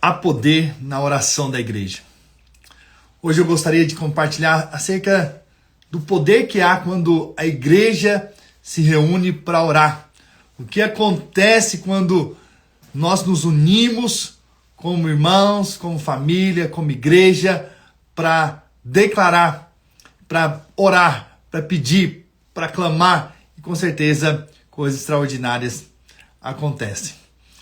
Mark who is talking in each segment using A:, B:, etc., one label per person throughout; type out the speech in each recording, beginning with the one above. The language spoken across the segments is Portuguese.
A: Há poder na oração da igreja. Hoje eu gostaria de compartilhar acerca do poder que há quando a igreja se reúne para orar. O que acontece quando nós nos unimos como irmãos, como família, como igreja, para declarar, para orar, para pedir, para clamar. E com certeza coisas extraordinárias acontecem.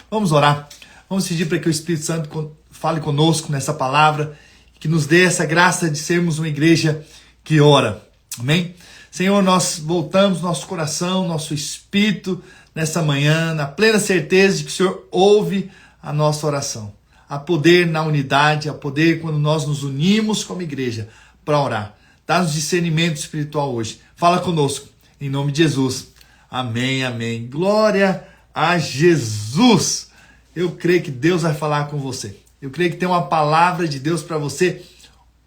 A: Vamos orar. Vamos pedir para que o Espírito Santo fale conosco nessa palavra, que nos dê essa graça de sermos uma igreja que ora. Amém? Senhor, nós voltamos nosso coração, nosso espírito nessa manhã, na plena certeza de que o Senhor ouve a nossa oração. Há poder na unidade, há poder quando nós nos unimos como igreja para orar. Dá-nos discernimento espiritual hoje. Fala conosco, em nome de Jesus. Amém, amém. Glória a Jesus. Eu creio que Deus vai falar com você. Eu creio que tem uma palavra de Deus para você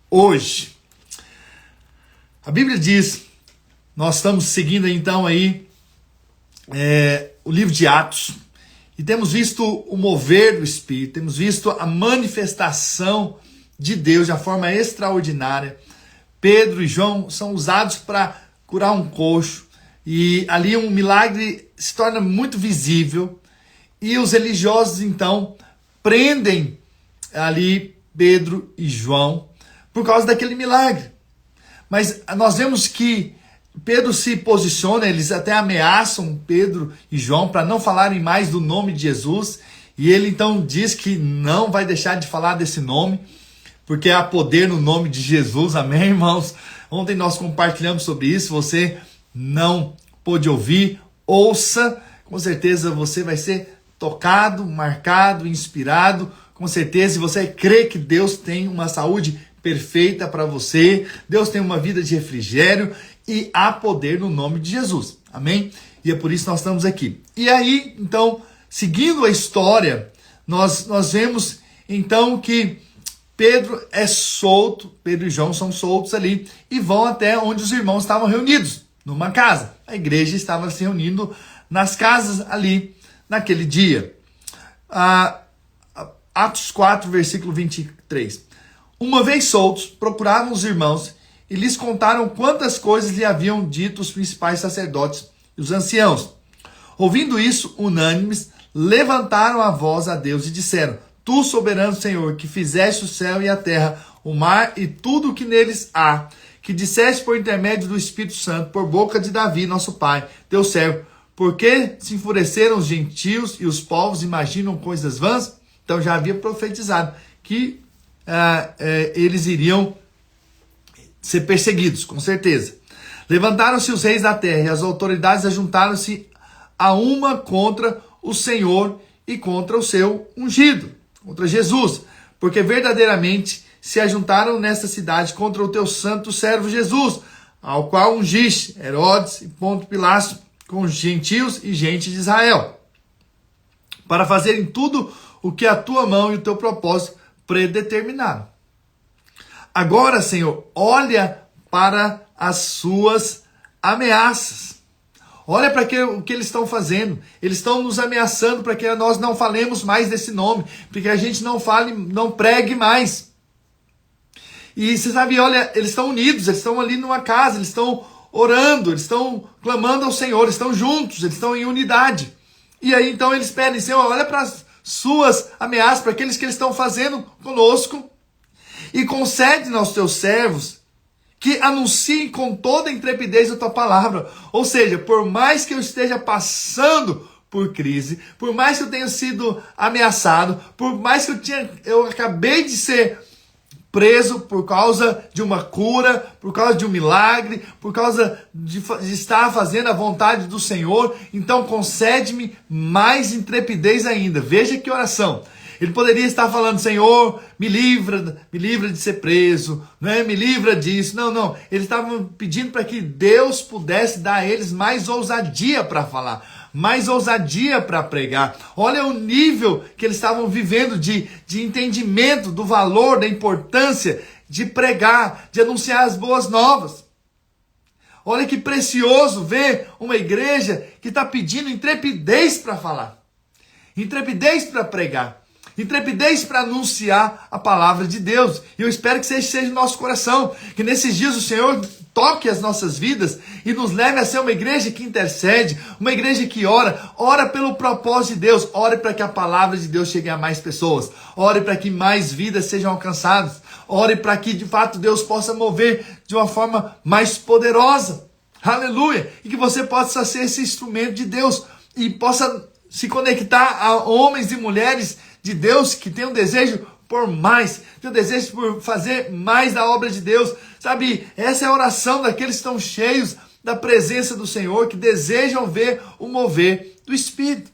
A: hoje. A Bíblia diz, nós estamos seguindo então aí o livro de Atos, e temos visto o mover do Espírito, temos visto a manifestação de Deus de uma forma extraordinária. Pedro e João são usados para curar um coxo, e ali um milagre se torna muito visível, e os religiosos então prendem ali Pedro e João por causa daquele milagre. Mas nós vemos que Pedro se posiciona, eles até ameaçam Pedro e João para não falarem mais do nome de Jesus, e ele então diz que não vai deixar de falar desse nome, porque há poder no nome de Jesus, amém, irmãos? Ontem nós compartilhamos sobre isso, você não pôde ouvir, ouça, com certeza você vai ser tocado, marcado, inspirado, com certeza, se você crê que Deus tem uma saúde perfeita para você, Deus tem uma vida de refrigério e há poder no nome de Jesus, amém? E é por isso que nós estamos aqui. E aí, então, seguindo a história, nós vemos então que Pedro é solto, Pedro e João são soltos ali e vão até onde os irmãos estavam reunidos, numa casa. A igreja estava se reunindo nas casas ali, naquele dia. Atos 4, versículo 23. Uma vez soltos, procuravam os irmãos e lhes contaram quantas coisas lhe haviam dito os principais sacerdotes e os anciãos. Ouvindo isso, unânimes, levantaram a voz a Deus e disseram: Tu, soberano Senhor, que fizeste o céu e a terra, o mar e tudo o que neles há, que disseste por intermédio do Espírito Santo, por boca de Davi, nosso pai, teu servo, por que se enfureceram os gentios e os povos imaginam coisas vãs? Então já havia profetizado que eles iriam ser perseguidos, com certeza. Levantaram-se os reis da terra e as autoridades ajuntaram-se a uma contra o Senhor e contra o seu ungido, contra Jesus, porque verdadeiramente se ajuntaram nesta cidade contra o teu santo servo Jesus, ao qual ungiste Herodes e Ponto Pilato com os gentios e gente de Israel, para fazerem tudo o que a tua mão e o teu propósito predeterminaram. Agora, Senhor, olha para as suas ameaças. Olha para o que eles estão fazendo. Eles estão nos ameaçando para que nós não falemos mais desse nome, para que a gente não fale, não pregue mais. E você sabe, olha, eles estão unidos, eles estão ali numa casa, eles estão orando, eles estão clamando ao Senhor, eles estão juntos, eles estão em unidade. E aí então eles pedem: Senhor, olha para as suas ameaças, para aqueles que eles estão fazendo conosco, e concede aos teus servos que anunciem com toda a intrepidez a tua palavra. Ou seja, por mais que eu esteja passando por crise, por mais que eu tenha sido ameaçado, por mais que eu acabei de ser preso por causa de uma cura, por causa de um milagre, por causa de estar fazendo a vontade do Senhor, então concede-me mais intrepidez ainda. Veja que oração. Ele poderia estar falando: Senhor, me livra de ser preso, né? Me livra disso. Não. Eles estavam pedindo para que Deus pudesse dar a eles mais ousadia para falar, mais ousadia para pregar. Olha o nível que eles estavam vivendo de entendimento do valor, da importância de pregar, de anunciar as boas novas. Olha que precioso ver uma igreja que está pedindo intrepidez para falar, intrepidez para pregar. Intrepidez para anunciar a palavra de Deus. E eu espero que seja o nosso coração. Que nesses dias o Senhor toque as nossas vidas e nos leve a ser uma igreja que intercede, uma igreja que ora pelo propósito de Deus, ore para que a palavra de Deus chegue a mais pessoas, ore para que mais vidas sejam alcançadas, ore para que de fato Deus possa mover de uma forma mais poderosa. Aleluia! E que você possa ser esse instrumento de Deus e possa se conectar a homens e mulheres de Deus que têm um desejo por mais, tem um desejo por fazer mais da obra de Deus. Sabe, essa é a oração daqueles que estão cheios da presença do Senhor, que desejam ver o mover do Espírito,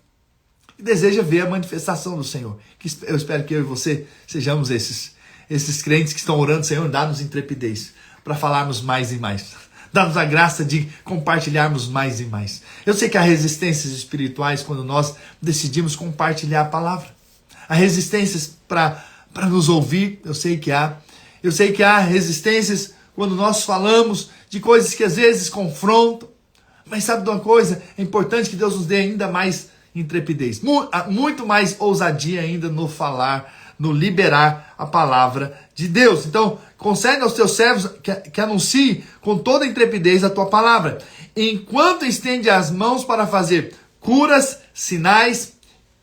A: que desejam ver a manifestação do Senhor. Eu espero que eu e você sejamos esses crentes que estão orando, Senhor, dá-nos intrepidez para falarmos mais e mais. Dá-nos a graça de compartilharmos mais e mais. Eu sei que há resistências espirituais quando nós decidimos compartilhar a palavra. Há resistências para nos ouvir, eu sei que há. Eu sei que há resistências quando nós falamos de coisas que às vezes confrontam. Mas sabe de uma coisa? É importante que Deus nos dê ainda mais intrepidez. Muito mais ousadia ainda no falar, no liberar a palavra de Deus. Então, concede aos teus servos que anuncie com toda intrepidez a tua palavra, enquanto estende as mãos para fazer curas, sinais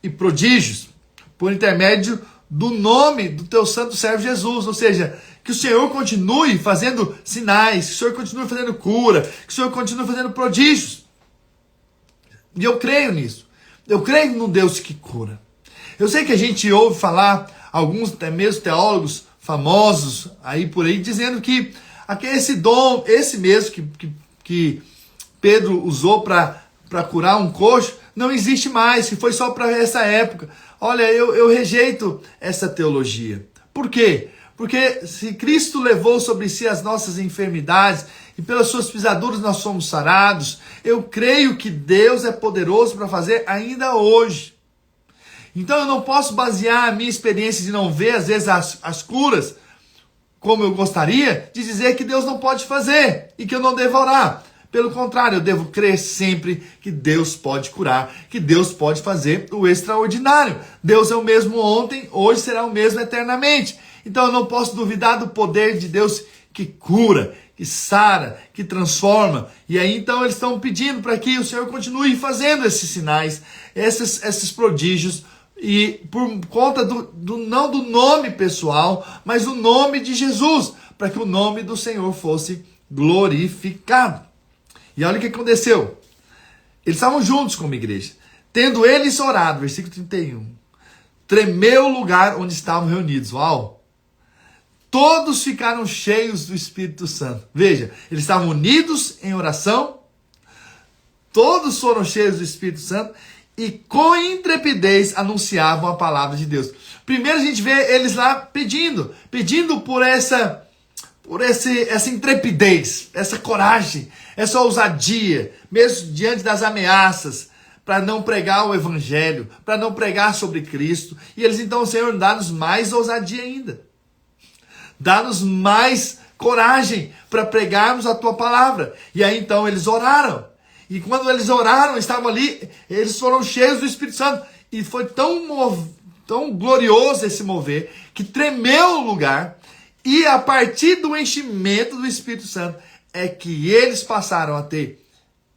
A: e prodígios, por intermédio do nome do teu santo servo Jesus. Ou seja, que o Senhor continue fazendo sinais, que o Senhor continue fazendo cura, que o Senhor continue fazendo prodígios. E eu creio nisso. Eu creio no Deus que cura. Eu sei que a gente ouve falar, alguns até mesmo teólogos famosos aí por aí, dizendo que esse dom, esse mesmo que Pedro usou para curar um coxo, não existe mais, que foi só para essa época. Olha, eu rejeito essa teologia. Por quê? Porque se Cristo levou sobre si as nossas enfermidades e pelas suas pisaduras nós somos sarados, eu creio que Deus é poderoso para fazer ainda hoje. Então eu não posso basear a minha experiência de não ver às vezes as curas como eu gostaria, de dizer que Deus não pode fazer e que eu não devo orar. Pelo contrário, eu devo crer sempre que Deus pode curar, que Deus pode fazer o extraordinário. Deus é o mesmo ontem, hoje será o mesmo eternamente. Então eu não posso duvidar do poder de Deus que cura, que sara, que transforma. E aí então eles estão pedindo para que o Senhor continue fazendo esses sinais, esses prodígios, e por conta não do nome pessoal, mas do nome de Jesus, para que o nome do Senhor fosse glorificado. E olha o que aconteceu. Eles estavam juntos como igreja. Tendo eles orado, versículo 31, tremeu o lugar onde estavam reunidos. Uau! Todos ficaram cheios do Espírito Santo. Veja, eles estavam unidos em oração, todos foram cheios do Espírito Santo e com intrepidez anunciavam a palavra de Deus. Primeiro a gente vê eles lá pedindo por essa intrepidez, essa coragem, essa ousadia, mesmo diante das ameaças, para não pregar o evangelho, para não pregar sobre Cristo. E eles então, Senhor, dá-nos mais ousadia ainda. Dá-nos mais coragem para pregarmos a tua palavra. E aí então eles oraram. E quando eles oraram, estavam ali, eles foram cheios do Espírito Santo. E foi tão glorioso esse mover, que tremeu o lugar. E a partir do enchimento do Espírito Santo, é que eles passaram a ter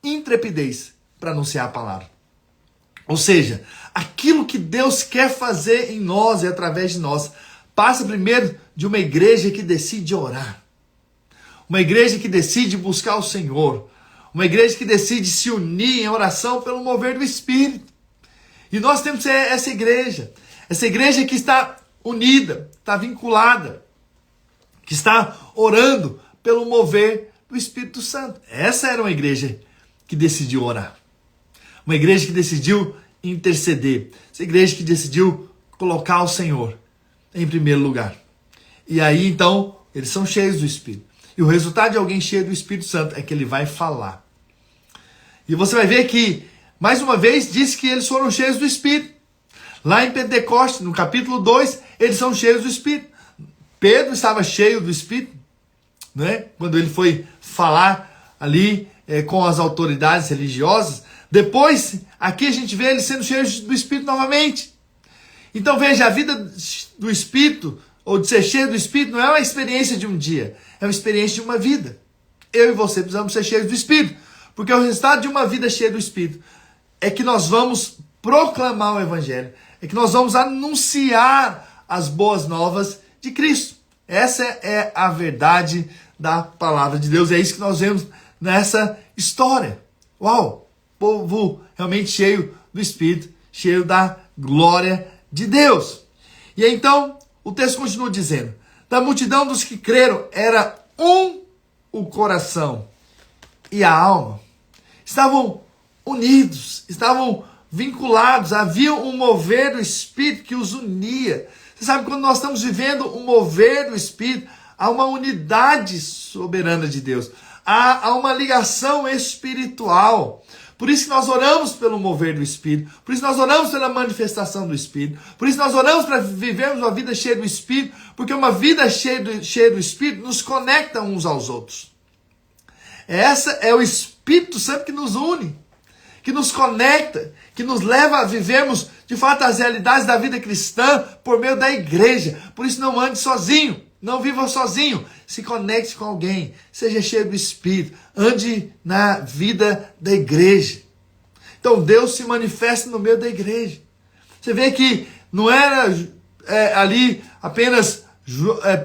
A: intrepidez para anunciar a palavra. Ou seja, aquilo que Deus quer fazer em nós e através de nós, passa primeiro de uma igreja que decide orar. Uma igreja que decide buscar o Senhor. Uma igreja que decide se unir em oração pelo mover do Espírito. E nós temos que ser essa igreja. Essa igreja que está unida, está vinculada, que está orando pelo mover do Espírito Santo. Essa era uma igreja que decidiu orar. Uma igreja que decidiu interceder. Essa igreja que decidiu colocar o Senhor em primeiro lugar. E aí, então, eles são cheios do Espírito. E o resultado de alguém cheio do Espírito Santo é que ele vai falar. E você vai ver que, mais uma vez, diz que eles foram cheios do Espírito. Lá em Pentecostes, no capítulo 2, eles são cheios do Espírito. Pedro estava cheio do Espírito, né? Quando ele foi falar ali com as autoridades religiosas. Depois, aqui a gente vê eles sendo cheios do Espírito novamente. Então veja, a vida do Espírito, ou de ser cheio do Espírito, não é uma experiência de um dia, é uma experiência de uma vida. Eu e você precisamos ser cheios do Espírito, porque o resultado de uma vida cheia do Espírito é que nós vamos proclamar o Evangelho, é que nós vamos anunciar as boas novas de Cristo. Essa é a verdade da palavra de Deus, é isso que nós vemos nessa história. Uau! Povo realmente cheio do Espírito, cheio da glória de Deus. E aí, então, o texto continua dizendo: da multidão dos que creram era o coração e a alma. Estavam unidos, estavam vinculados, havia um mover do Espírito que os unia. Você sabe, quando nós estamos vivendo um mover do Espírito, há uma unidade soberana de Deus, há uma ligação espiritual. Por isso que nós oramos pelo mover do Espírito, por isso nós oramos pela manifestação do Espírito, por isso nós oramos para vivermos uma vida cheia do Espírito, porque uma vida cheia do Espírito nos conecta uns aos outros. Essa é o Espírito Santo que nos une, que nos conecta, que nos leva a vivermos de fato as realidades da vida cristã por meio da igreja. Por isso não ande sozinho, não viva sozinho, se conecte com alguém, seja cheio do Espírito, ande na vida da igreja. Então Deus se manifesta no meio da igreja. Você vê que não era ali apenas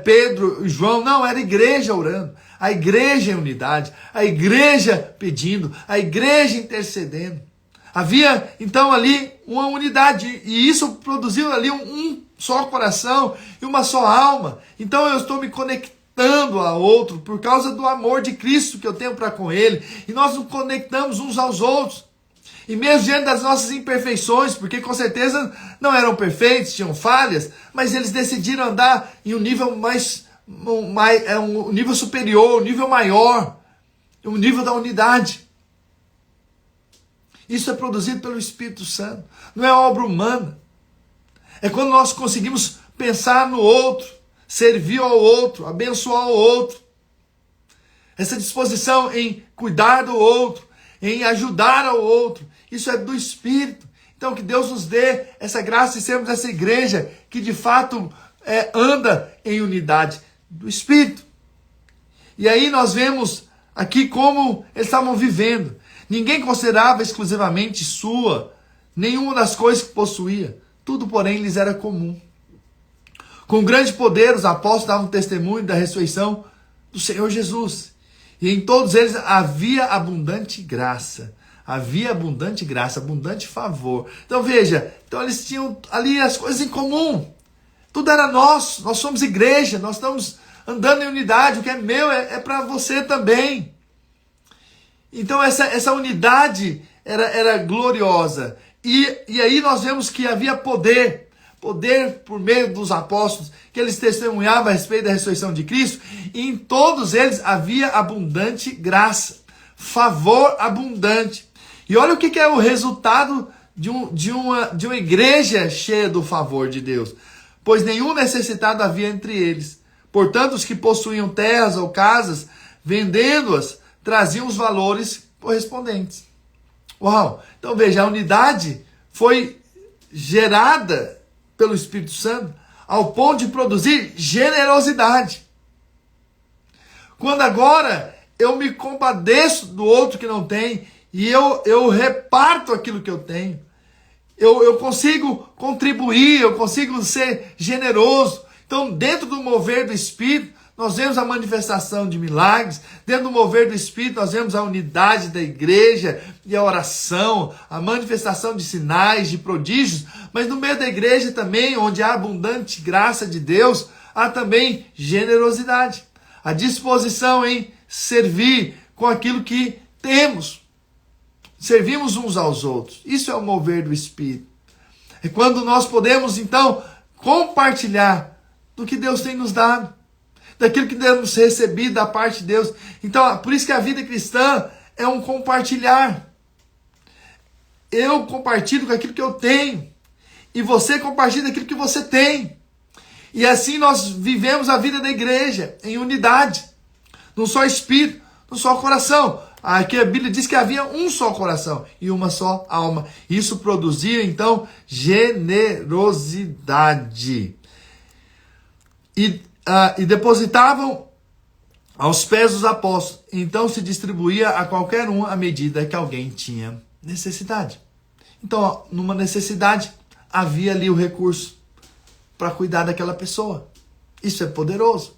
A: Pedro e João, não, era a igreja orando, a igreja em unidade, a igreja pedindo, a igreja intercedendo. Havia então ali uma unidade, e isso produziu ali um só coração e uma só alma. Então eu estou me conectando a outro por causa do amor de Cristo que eu tenho para com Ele, e nós nos conectamos uns aos outros. E mesmo diante das nossas imperfeições, porque com certeza não eram perfeitos, tinham falhas, mas eles decidiram andar em um nível um nível superior, um nível maior, um nível da unidade. Isso é produzido pelo Espírito Santo, não é obra humana. É quando nós conseguimos pensar no outro, servir ao outro, abençoar o outro. Essa disposição em cuidar do outro, em ajudar ao outro, isso é do Espírito. Então que Deus nos dê essa graça de sermos essa igreja que de fato anda em unidade do Espírito. E aí nós vemos aqui como eles estavam vivendo. Ninguém considerava exclusivamente sua nenhuma das coisas que possuía. Tudo, porém, lhes era comum. Com grande poder, os apóstolos davam testemunho da ressurreição do Senhor Jesus. E em todos eles havia abundante graça. Havia abundante graça, abundante favor. Então veja, eles tinham ali as coisas em comum. Tudo era nosso, nós somos igreja, nós estamos andando em unidade. O que é meu é para você também. Então essa unidade era gloriosa. E aí nós vemos que havia poder por meio dos apóstolos, que eles testemunhavam a respeito da ressurreição de Cristo, e em todos eles havia abundante graça, favor abundante. E olha o que é o resultado de uma igreja cheia do favor de Deus. Pois nenhum necessitado havia entre eles. Portanto, os que possuíam terras ou casas, vendendo-as, traziam os valores correspondentes. Uau! Então veja, a unidade foi gerada pelo Espírito Santo ao ponto de produzir generosidade. Quando agora eu me compadeço do outro que não tem e eu reparto aquilo que eu tenho, eu consigo contribuir, eu consigo ser generoso. Então, dentro do mover do Espírito, nós vemos a manifestação de milagres. Dentro do mover do Espírito, nós vemos a unidade da igreja e a oração, a manifestação de sinais, de prodígios. Mas no meio da igreja também, onde há abundante graça de Deus, há também generosidade. A disposição em servir com aquilo que temos. Servimos uns aos outros. Isso é o mover do Espírito. É quando nós podemos, então, compartilhar do que Deus tem nos dado, daquilo que temos recebido da parte de Deus. Então, por isso que a vida cristã é um compartilhar. Eu compartilho com aquilo que eu tenho, e você compartilha daquilo que você tem. E assim nós vivemos a vida da igreja em unidade, num só espírito, num só coração. Aqui a Bíblia diz que havia um só coração e uma só alma. Isso produzia, então, generosidade. E depositavam aos pés dos apóstolos. Então se distribuía a qualquer um à medida que alguém tinha necessidade. Então, numa necessidade, havia ali o recurso para cuidar daquela pessoa. Isso é poderoso.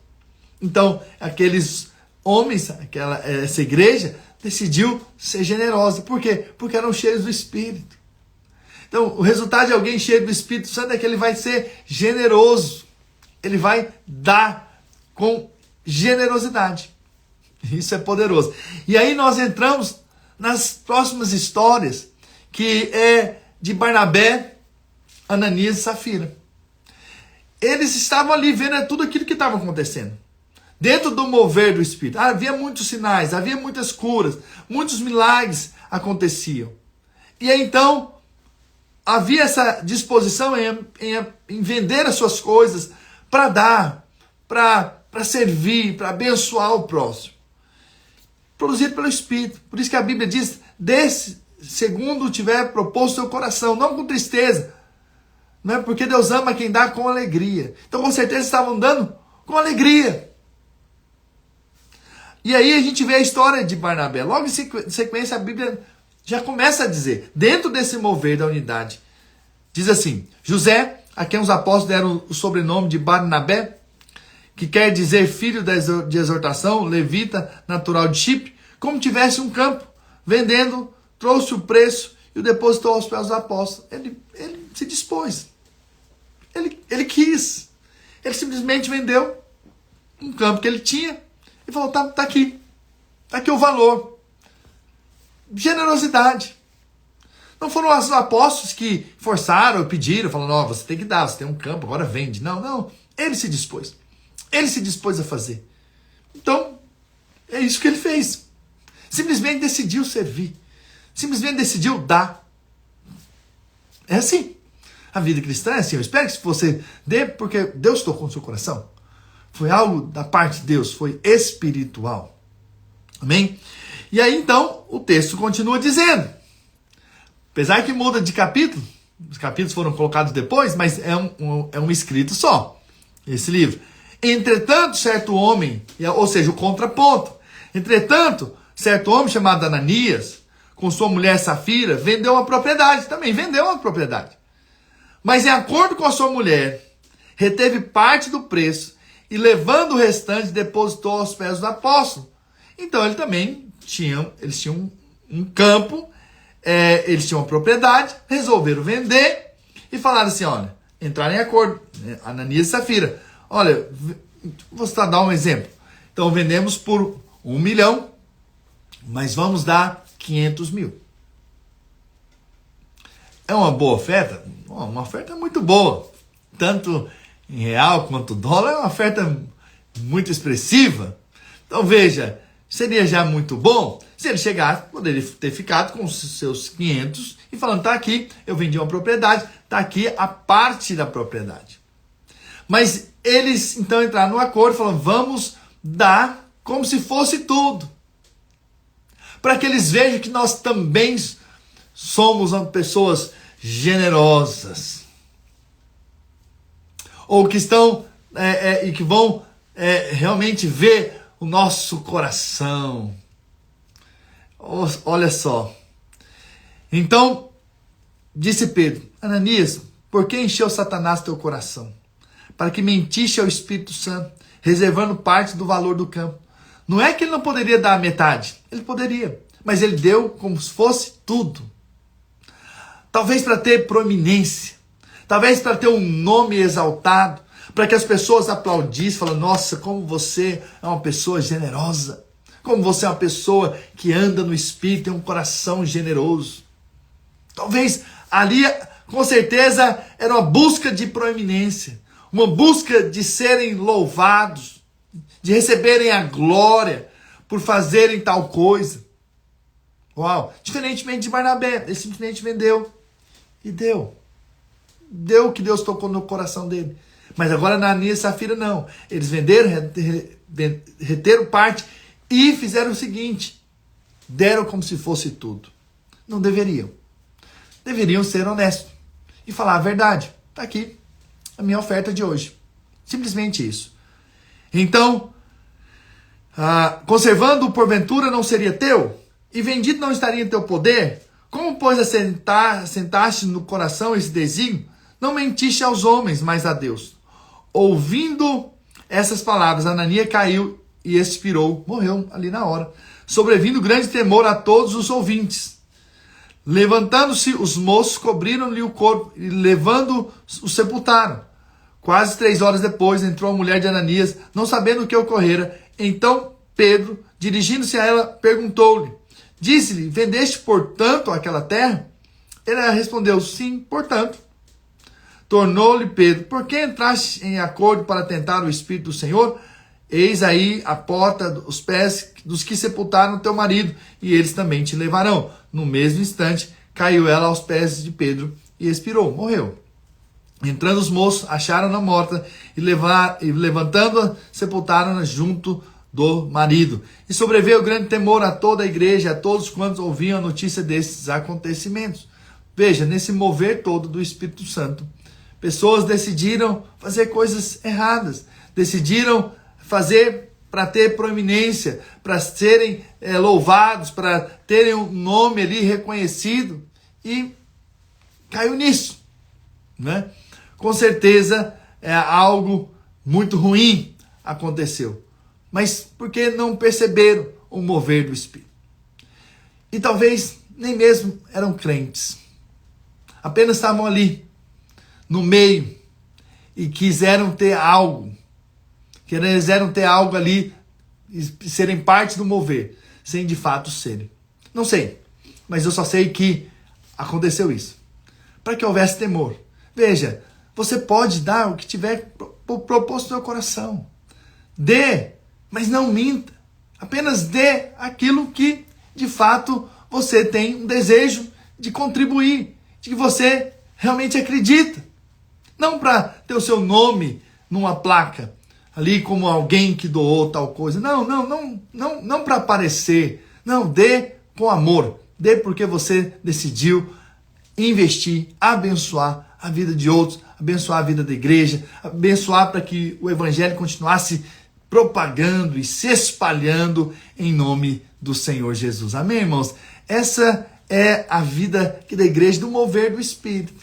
A: Então, aqueles homens, essa igreja, decidiu ser generosa. Por quê? Porque eram cheios do Espírito. Então, o resultado de alguém cheio do Espírito Santo é que ele vai ser generoso. Ele vai dar com generosidade. Isso é poderoso. E aí nós entramos nas próximas histórias, que é de Barnabé, Ananias e Safira. Eles estavam ali vendo tudo aquilo que estava acontecendo. Dentro do mover do Espírito. Havia muitos sinais, havia muitas curas, muitos milagres aconteciam. E aí então, havia essa disposição em vender as suas coisas para dar, para servir, para abençoar o próximo. Produzido pelo Espírito. Por isso que a Bíblia diz, desse segundo tiver proposto seu coração, não com tristeza. Não é porque Deus ama quem dá com alegria. Então com certeza estavam dando com alegria. E aí a gente vê a história de Barnabé. Logo em sequência a Bíblia já começa a dizer, dentro desse mover da unidade, diz assim, José, a quem os apóstolos deram o sobrenome de Barnabé, que quer dizer filho de exortação, levita, natural de Chipre, como tivesse um campo, vendendo, trouxe o preço e o depositou aos pés dos apóstolos. Ele se dispôs. Ele quis. Ele simplesmente vendeu um campo que ele tinha e falou, tá aqui. Tá aqui o valor. Generosidade. Não foram os apóstolos que forçaram, pediram, falaram, você tem que dar, você tem um campo, agora vende. Não. Ele se dispôs. Ele se dispôs a fazer. Então, é isso que ele fez. Simplesmente decidiu servir. Simplesmente decidiu dar. É assim. A vida cristã é assim. Eu espero que você dê, porque Deus tocou no seu coração. Foi algo da parte de Deus. Foi espiritual. Amém? E aí, então, o texto continua dizendo. Apesar que muda de capítulo. Os capítulos foram colocados depois, mas é um escrito só. Esse livro. Entretanto, certo homem, ou seja, o contraponto. Entretanto, certo homem chamado Ananias, com sua mulher Safira, vendeu uma propriedade. Também vendeu uma propriedade. Mas em acordo com a sua mulher, reteve parte do preço e levando o restante, depositou aos pés dos apóstolos. Então ele também eles tinham um campo, eles tinham uma propriedade, resolveram vender e falaram assim, olha, entraram em acordo, Ananias e Safira. Olha, vou dar um exemplo. Então vendemos por 1 milhão, mas vamos dar 500 mil. É uma boa oferta? Uma oferta muito boa. Tanto em real quanto dólar, é uma oferta muito expressiva. Então veja, seria já muito bom se ele chegasse, poderia ter ficado com os seus 500 e falando, tá aqui, eu vendi uma propriedade, tá aqui a parte da propriedade. Mas eles então entraram no acordo e falaram, vamos dar como se fosse tudo. Para que eles vejam que nós também somos pessoas generosas. Ou que estão e que vão realmente ver o nosso coração. Olha só. Então, disse Pedro, Ananias, por que encheu Satanás teu coração? Para que mentisse ao Espírito Santo, reservando parte do valor do campo. Não é que ele não poderia dar a metade. Ele poderia. Mas ele deu como se fosse tudo. Talvez para ter proeminência. Talvez para ter um nome exaltado. Para que as pessoas aplaudissem, falando, nossa, como você é uma pessoa generosa. Como você é uma pessoa que anda no Espírito, tem um coração generoso. Talvez ali, com certeza, era uma busca de proeminência. Uma busca de serem louvados, de receberem a glória por fazerem tal coisa. Uau! Diferentemente de Barnabé, ele simplesmente vendeu e deu. Deu o que Deus tocou no coração dele. Mas agora Ananias e Safira não. Eles venderam, reteram parte e fizeram o seguinte. deram como se fosse tudo. Não deveriam. Deveriam ser honestos e falar a verdade. Está aqui a minha oferta de hoje. Simplesmente isso. Então, conservando porventura não seria teu? E vendido não estaria em teu poder? Como, pois, assentaste no coração esse desígnio? Não mentiste aos homens, mas a Deus. Ouvindo essas palavras, Ananias caiu e expirou, morreu ali na hora. Sobrevindo grande temor a todos os ouvintes. Levantando-se os moços, cobriram-lhe o corpo e levando o sepultaram. Quase 3 horas depois entrou a mulher de Ananias, não sabendo o que ocorrera. Então Pedro, dirigindo-se a ela, perguntou-lhe, disse-lhe, vendeste portanto aquela terra? Ela respondeu, sim, portanto. Tornou-lhe Pedro, por que entraste em acordo para tentar o Espírito do Senhor? Eis aí a porta, os pés dos que sepultaram teu marido, e eles também te levarão. No mesmo instante, caiu ela aos pés de Pedro e expirou, morreu. Entrando os moços, acharam-na morta e levantando-a, sepultaram-na junto do marido. E sobreveio grande temor a toda a igreja, a todos quantos ouviam a notícia desses acontecimentos. Veja, nesse mover todo do Espírito Santo, pessoas decidiram fazer coisas erradas, decidiram fazer para ter proeminência, para serem louvados, para terem um nome ali reconhecido, e caiu nisso, né? Com certeza algo muito ruim aconteceu, mas porque não perceberam o mover do Espírito. E talvez nem mesmo eram crentes, apenas estavam ali no meio e quiseram ter algo ali e serem parte do mover, sem de fato serem. Não sei, mas eu só sei que aconteceu isso. Para que houvesse temor. Veja, você pode dar o que tiver proposto no seu coração. Dê, mas não minta. Apenas dê aquilo que, de fato, você tem um desejo de contribuir, de que você realmente acredita. Não para ter o seu nome numa placa, ali como alguém que doou tal coisa. Não para aparecer. Não, dê com amor. Dê porque você decidiu investir, abençoar a vida de outros, abençoar a vida da igreja, abençoar para que o evangelho continuasse propagando e se espalhando em nome do Senhor Jesus. Amém, irmãos? Essa é a vida da igreja, do mover do Espírito,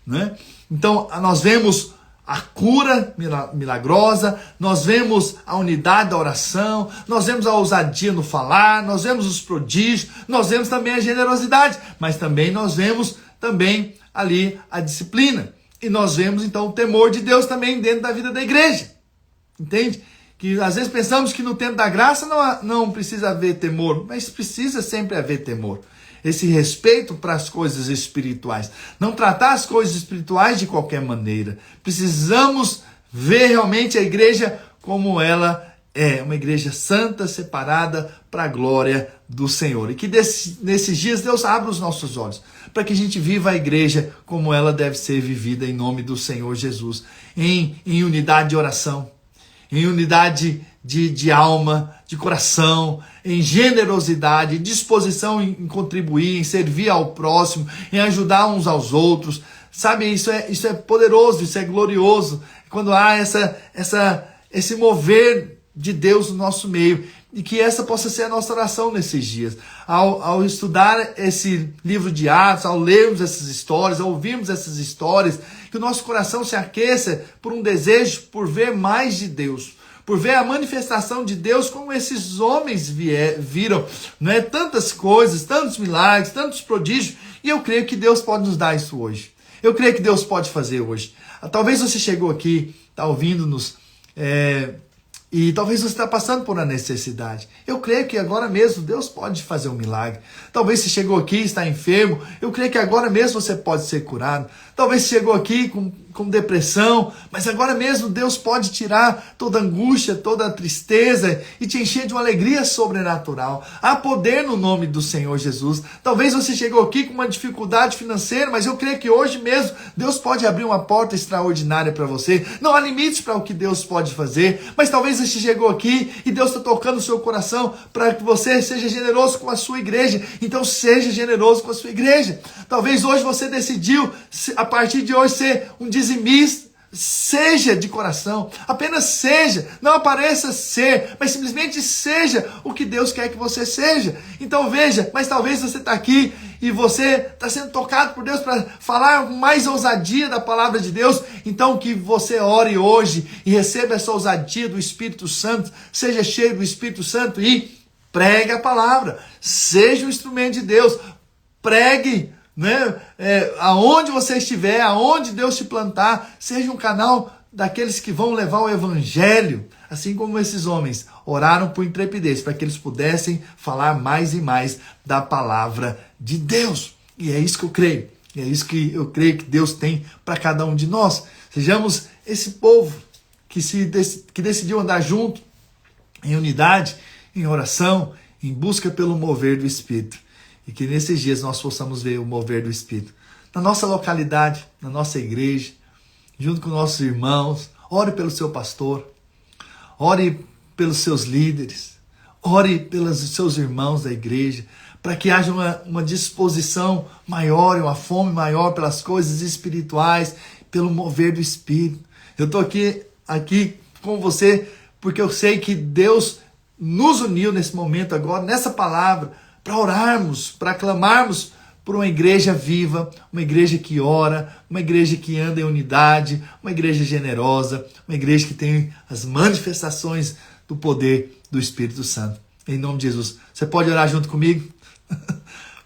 A: né? Então, nós vemos a cura milagrosa, nós vemos a unidade da oração, nós vemos a ousadia no falar, nós vemos os prodígios, nós vemos também a generosidade, mas também nós vemos também ali a disciplina. E nós vemos então o temor de Deus também dentro da vida da igreja. Entende? Que às vezes pensamos que no tempo da graça não precisa haver temor, mas precisa sempre haver temor. Esse respeito para as coisas espirituais. Não tratar as coisas espirituais de qualquer maneira. Precisamos ver realmente a igreja como ela é. Uma igreja santa, separada para a glória do Senhor. E que nesses dias Deus abra os nossos olhos. Para que a gente viva a igreja como ela deve ser vivida em nome do Senhor Jesus. Em unidade de oração. Em unidade de alma, de coração, em generosidade, disposição em contribuir, em servir ao próximo, em ajudar uns aos outros. Sabe, isso é poderoso, isso é glorioso. Quando há esse mover de Deus no nosso meio. E que essa possa ser a nossa oração nesses dias. Ao estudar esse livro de Atos, ao lermos essas histórias, ao ouvirmos essas histórias, que o nosso coração se aqueça por um desejo por ver mais de Deus, por ver a manifestação de Deus como esses homens viram, né? Tantas coisas, tantos milagres, tantos prodígios, e eu creio que Deus pode nos dar isso hoje. Eu creio que Deus pode fazer hoje. Talvez você chegou aqui, está ouvindo-nos, e talvez você está passando por uma necessidade. Eu creio que agora mesmo Deus pode fazer um milagre. Talvez você chegou aqui e está enfermo. Eu creio que agora mesmo você pode ser curado. Talvez você chegou aqui com com depressão, mas agora mesmo Deus pode tirar toda angústia, toda tristeza e te encher de uma alegria sobrenatural. Há poder no nome do Senhor Jesus. Talvez você chegou aqui com uma dificuldade financeira, mas eu creio que hoje mesmo Deus pode abrir uma porta extraordinária para você. Não há limites para o que Deus pode fazer, mas talvez você chegou aqui e Deus está tocando o seu coração para que você seja generoso com a sua igreja. Então seja generoso com a sua igreja. Talvez hoje você decidiu, a partir de hoje, ser um dizimista. Seja de coração, apenas seja, não apareça ser, mas simplesmente seja o que Deus quer que você seja. Então veja, mas talvez você está aqui e você está sendo tocado por Deus para falar com mais ousadia da palavra de Deus. Então que você ore hoje e receba essa ousadia do Espírito Santo, seja cheio do Espírito Santo e pregue a palavra, seja um instrumento de Deus, pregue, né? Aonde você estiver, aonde Deus te plantar, seja um canal daqueles que vão levar o evangelho, assim como esses homens oraram por intrepidez, para que eles pudessem falar mais e mais da palavra de Deus. E é isso que eu creio, e é isso que eu creio que Deus tem para cada um de nós. Sejamos esse povo que decidiu andar junto, em unidade, em oração, em busca pelo mover do Espírito. E que nesses dias nós possamos ver o mover do Espírito. Na nossa localidade, na nossa igreja, junto com nossos irmãos. Ore pelo seu pastor. Ore pelos seus líderes. Ore pelos seus irmãos da igreja. Para que haja uma disposição maior, uma fome maior pelas coisas espirituais, pelo mover do Espírito. Eu estou aqui com você porque eu sei que Deus nos uniu nesse momento agora, nessa palavra, para orarmos, para clamarmos por uma igreja viva, uma igreja que ora, uma igreja que anda em unidade, uma igreja generosa, uma igreja que tem as manifestações do poder do Espírito Santo. Em nome de Jesus. Você pode orar junto comigo?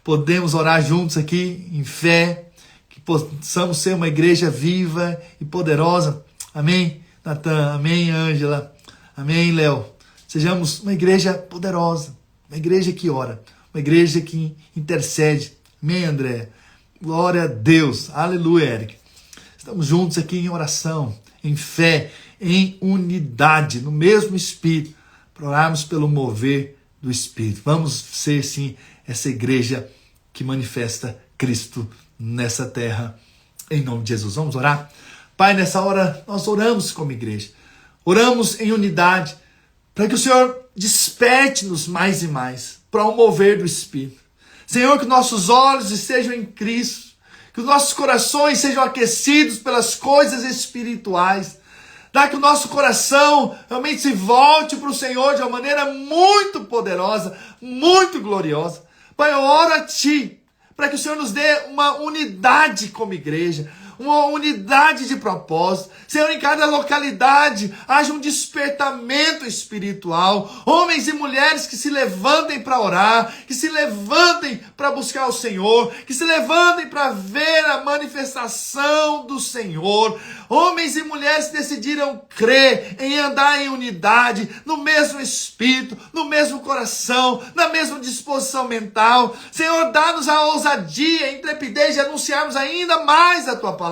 A: Podemos orar juntos aqui em fé, que possamos ser uma igreja viva e poderosa. Amém, Natan? Amém, Ângela? Amém, Léo? Sejamos uma igreja poderosa, uma igreja que ora, uma igreja que intercede. Amém, André? Glória a Deus. Aleluia, Eric. Estamos juntos aqui em oração, em fé, em unidade, no mesmo Espírito, para orarmos pelo mover do Espírito. Vamos ser, sim, essa igreja que manifesta Cristo nessa terra, em nome de Jesus. Vamos orar? Pai, nessa hora nós oramos como igreja. Oramos em unidade, para que o Senhor desperte-nos mais e mais para o mover do Espírito. Senhor, que nossos olhos estejam em Cristo, que os nossos corações sejam aquecidos pelas coisas espirituais. Dá que o nosso coração realmente se volte para o Senhor de uma maneira muito poderosa, muito gloriosa. Pai, eu oro a Ti, para que o Senhor nos dê uma unidade como igreja, uma unidade de propósito. Senhor, em cada localidade haja um despertamento espiritual. Homens e mulheres que se levantem para orar, que se levantem para buscar o Senhor, que se levantem para ver a manifestação do Senhor. Homens e mulheres que decidiram crer em andar em unidade, no mesmo espírito, no mesmo coração, na mesma disposição mental. Senhor, dá-nos a ousadia, a intrepidez de anunciarmos ainda mais a Tua palavra.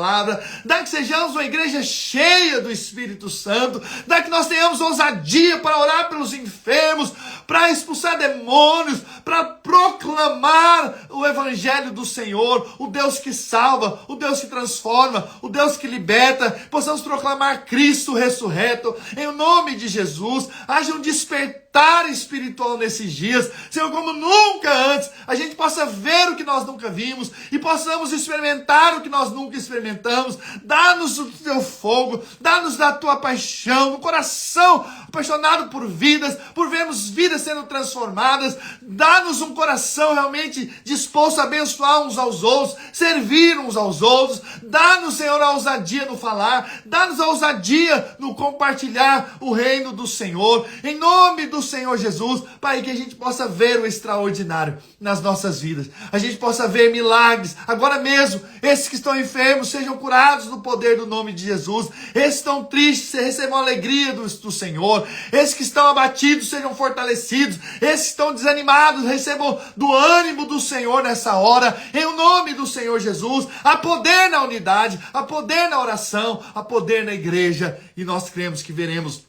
A: Dá que sejamos uma igreja cheia do Espírito Santo. Dá que nós tenhamos ousadia para orar pelos enfermos, para expulsar demônios, para proclamar o Evangelho do Senhor, o Deus que salva, o Deus que transforma, o Deus que liberta. Possamos proclamar Cristo ressurreto, em nome de Jesus. Haja um despertar espiritual nesses dias, Senhor, como nunca antes, a gente possa ver o que nós nunca vimos e possamos experimentar o que nós nunca experimentamos. Dá-nos o Teu fogo, dá-nos da Tua paixão, um coração apaixonado por vidas, por vermos vidas sendo transformadas. Dá-nos um coração realmente disposto a abençoar uns aos outros, servir uns aos outros. Dá-nos, Senhor, a ousadia no falar, dá-nos a ousadia no compartilhar o reino do Senhor. Em nome do Senhor Jesus, Pai, que a gente possa ver o extraordinário nas nossas vidas. A gente possa ver milagres. Agora mesmo, esses que estão enfermos sejam curados no poder do nome de Jesus. Esses que estão tristes recebam a alegria do Senhor. Esses que estão abatidos sejam fortalecidos. Esses que estão desanimados recebam do ânimo do Senhor nessa hora. Em o nome do Senhor Jesus, há poder na unidade, há poder na oração, há poder na igreja. E nós cremos que veremos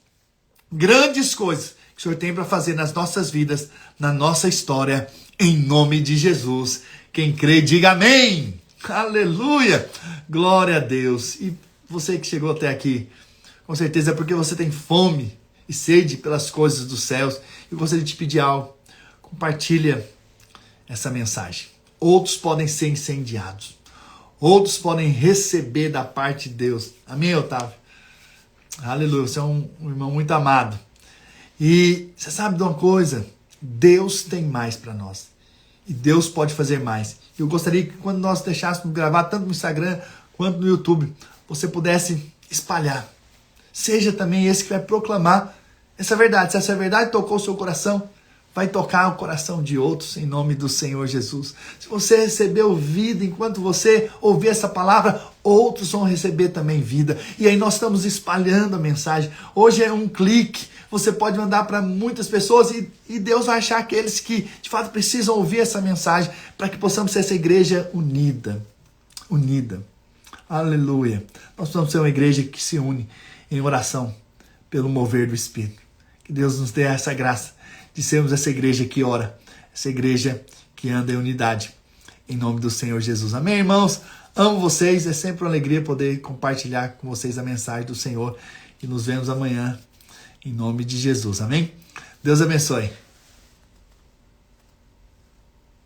A: grandes coisas que o Senhor tem para fazer nas nossas vidas, na nossa história, em nome de Jesus. Quem crê, diga amém. Aleluia. Glória a Deus. E você que chegou até aqui, com certeza é porque você tem fome e sede pelas coisas dos céus. Eu gostaria de te pedir algo. Compartilha essa mensagem. Outros podem ser incendiados. Outros podem receber da parte de Deus. Amém, Otávio? Aleluia. Você é um irmão muito amado. E você sabe de uma coisa? Deus tem mais para nós. E Deus pode fazer mais. Eu gostaria que quando nós deixássemos gravar, tanto no Instagram quanto no YouTube, você pudesse espalhar. Seja também esse que vai proclamar essa verdade. Se essa verdade tocou o seu coração, vai tocar o coração de outros em nome do Senhor Jesus. Se você recebeu vida enquanto você ouvir essa palavra, outros vão receber também vida. E aí nós estamos espalhando a mensagem. Hoje é um clique. Você pode mandar para muitas pessoas e Deus vai achar aqueles que de fato precisam ouvir essa mensagem para que possamos ser essa igreja unida. Unida. Aleluia. Nós precisamos ser uma igreja que se une em oração pelo mover do Espírito. Que Deus nos dê essa graça de sermos essa igreja que ora, essa igreja que anda em unidade. Em nome do Senhor Jesus. Amém, irmãos? Amo vocês. É sempre uma alegria poder compartilhar com vocês a mensagem do Senhor. E nos vemos amanhã. Em nome de Jesus. Amém? Deus abençoe.